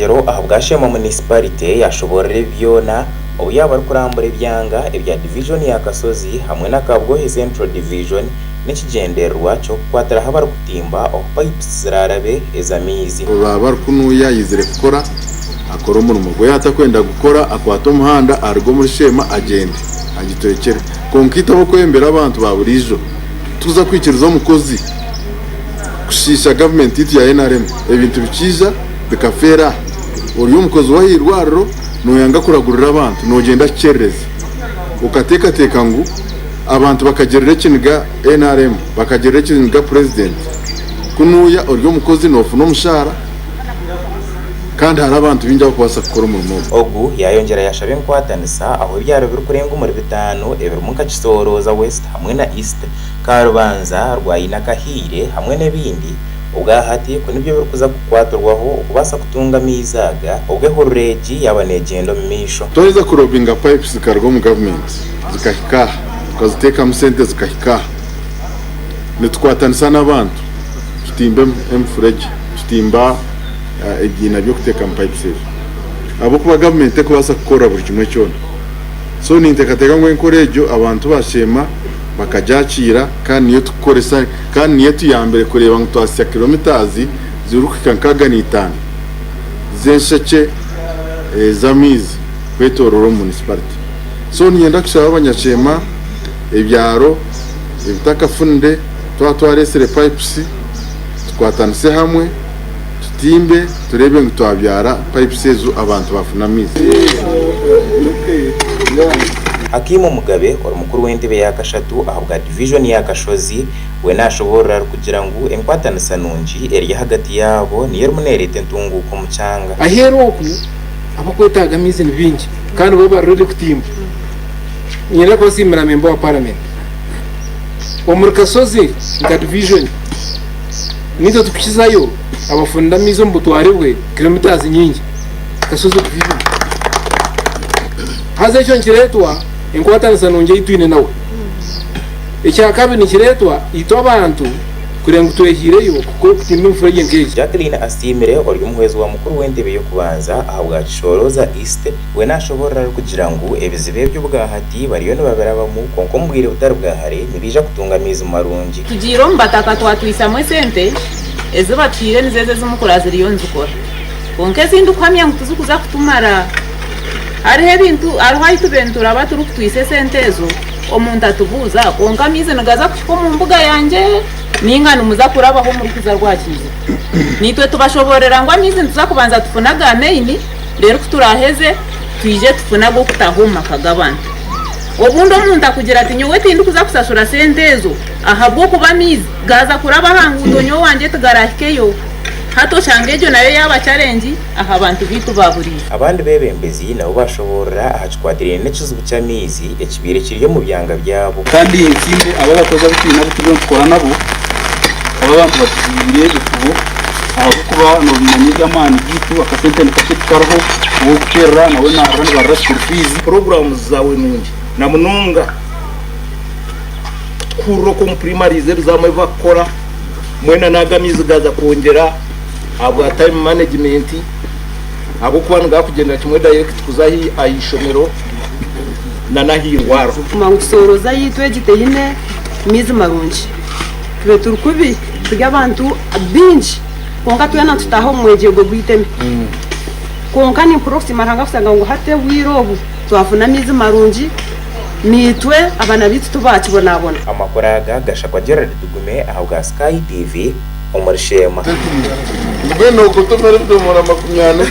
Murengero aho bwashema municipality yashoborere byona obuyaba kurambura ibyanga ibya division ya Kasozi hamwe n'akabwohe Central Division n'ikigenderwa cyo kwatara habar kutimba of pipes zirarabe ezamizi baba kunuya yizere gukora akora umurimo gwe yatakwenda gukora akwata umuhanda argo muri shema agende agitorekere konkita bo kwembera abantu baburijo tuza kwikiriza umukozi kushisha government itu ya NRM ebintu bikiza bikafera uri umukozi wahirwaro no yanga kuragurira abantu no genda kereza ukateka ngo abantu bakagerera kiniga NRM bakagerera kiniga president kunuya uri umukozi no funo mushara kandi hari abantu binjya kwasa gukora umurimo ogu yayongera yashabe nkwatanisa aho ibyaro biri kurenga muri 5 ebiri mu Kachisoroza West hamwe na East Karubanza Rwayina Kahire hamwe n'ebindi ubwahati ko nibyo biri kuza kukwaturwaho ukubasa kutunga mizaga ubwe horeji yabanegendo misho toriza kurobinga pipes zikarwa mu government zikahika tukaziteka mu sente zikahika nitwatanisa n'abantu tutimbe emfurege tutimba igina byo kuteka pipes abo kuba government ko basa gukora buri kimwe cyone so nintekateka ngo encourage abantu bashema bakajacira kandi niyo tukoresa kandi niyo tuyambere kureba ngo twasya kilometers zirukika nkaga n'itanu zesheke zamizi kwetororo municipality so niyenda kushaba abanyashema ibyaro ibitakafunde twatwaresere pipes twatanise hamwe tutimbe turebe ngo twabyara pipes ezo abantu bafuna mizi Hakimu Mugabe uri mukuru w'intebe ya Kashatu aho bwa division ya Kashozi we nashobora kugira ngo enkwatanisa nunji eri hagati yabo niyo rumunere tentunguko mucanga aheroku abakwetaga mizi nibingi kandi bo baruri kutimba nyina ko simira member wa parliament omuri Kasozi nga division nizo tukizayo abafunda mizo mbutwarebwe kilometers nyingi Kasozi division haza cyo nkiretwa enkwatanisa nunje itwine nawe icyakabe nikiretwa ito abantu kurenga turehireyo kuko kutimba mfurege ngeje Jacqueline Asimire uri umuhezi wa mukuru w'intebe yo kubanza aho bwa Kishoroza East we nashobora kugira ngo ebizibe by'ubwahati bariyo n'ababera mu konko mbwire utari bwahare nibija kutunga mizi marungi tugiro mbataka twatwisa mwe sente ezo batire nizeze z'umukurazi riyo nzukora konke zindu kwamya ngutuzukuza kutumara hariho ibintu ariho itubentura abaturi kutwise sentezo omuntu atubuza konka mize nagaza kuko mu mbuga yanjye ningana umuza kurabaho muri kuza rwakize nitwe tubashoborera ngo amize ntuza kubanza tufunaga main rero kuturaheze twije tufunago kutahuma kagabana obundo umuntu akugira ati nyowe tindi kuza kusasura sentezo ahabwo kuba mize gaza kuraba hangudo nyo wanje tugarahikeyo hato shangejo nayo yaba challenge aha abantu bitu baburi abandi bebembezi nabo bashobora ahacwadire n'ekizu cy'amizi ekibire kiriyo mu byanga byabo kandi ikindi aba bakoze biti nabo tubyo tukora nabo aba bantu batubire ubu aho kuba no bimanyiga mani bitu akasente n'akitwaraho uwo kera nawe na rani barashira fees program zawe nungi na mununga kuro ko primary zeru zamwe bakora mwena nagamizi gaza kongera abo time management abo kwanga kugenda kimwe direct kuzahi ayishomero na nahirwaro mangusoroza yitwe gitehine mizi marunji twe turukubi tugabantu binji konka tuyana tutaho mwejego bwiteme konka ni proxima ranga kusanga ngo hate wirobu twafuna mizi marunji nitwe abana bitu tubakibonabona amakoraga gashakwa Gerard Dugume aho bwa Sky TV umurishema ngweno kutomera byo mura makumyane